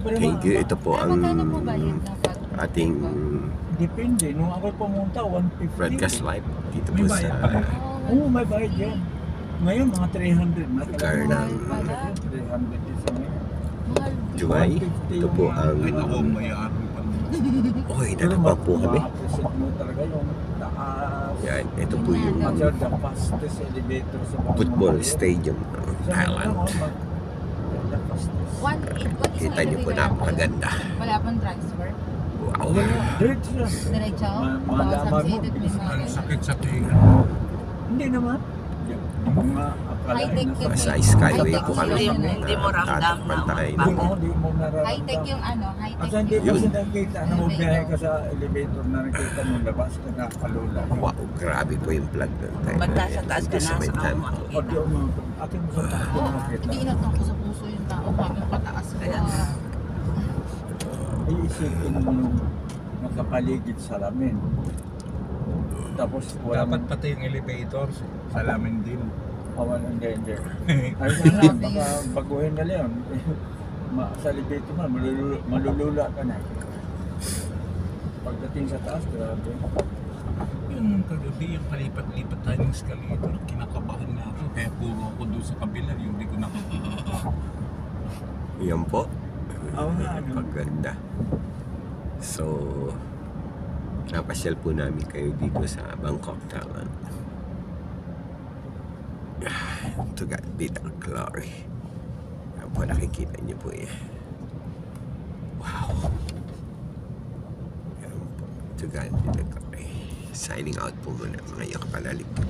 Okay, ito po ang Magkano po ba yun? ating Depende. Nung ako pumunta, 150. broadcast live dito po May sa bayad pala. Oo, may bayad yan. Ngayon, mga 300 na lugar ng 300 isa ngayon. July. Ito po ang Ay, ako may-ari pa. oy, dalawa po kami. Ma-appreciate mo talaga yung taas. Yan, ito po yung Actually, the fastest elevator sa buong football mundo. stadium ng Thailand. The fastest. Kita niyo po, napakaganda. Wala pang transfer. Wow. Diretso lang. Diretso? Malaman mo. Ang sakit sa tinga. Hindi naman. Yung mga High-tech yun. Sa Skyway po kami. Hindi mo ramdam na Tatakpan Hindi mo, tayo. hindi mo nararamdaman. High-tech yung ano, high-tech Kasi hindi yung... kasi Yun. nakita na mo biyahe ka sa elevator na nakita mo labas ka na kalula. Wow, grabe po yung vlog ng tayo. Banda sa taas ka na, Sa may saka time. mo O di mo, atin mo sa taas mo nakita. Hindi inatang ko sa puso yung tao. Kami pataas ko. Kaya nga. Ay isipin mo yung nakapaligid sa lamin. Tapos walang Dapat pati yung elevator, salamin din. awan ng danger. Ay sana, baka baguhin na lang. Sa elevator man, malulula ka na. Pagdating sa taas, grabe. Yung kagabi, yung palipat-lipat tayo ng escalator, kinakabahan na ako. Kaya puro ako doon sa kabila, yung di ko nakakita. Yan po. Oo nga, ano. Paganda. So, napasyal po namin kayo dito sa Bangkok, Thailand. To God be the glory. Yan po, nakikita niyo po yan. Wow. Yan po. To God be the glory. Signing out po muna mga kapalalig po.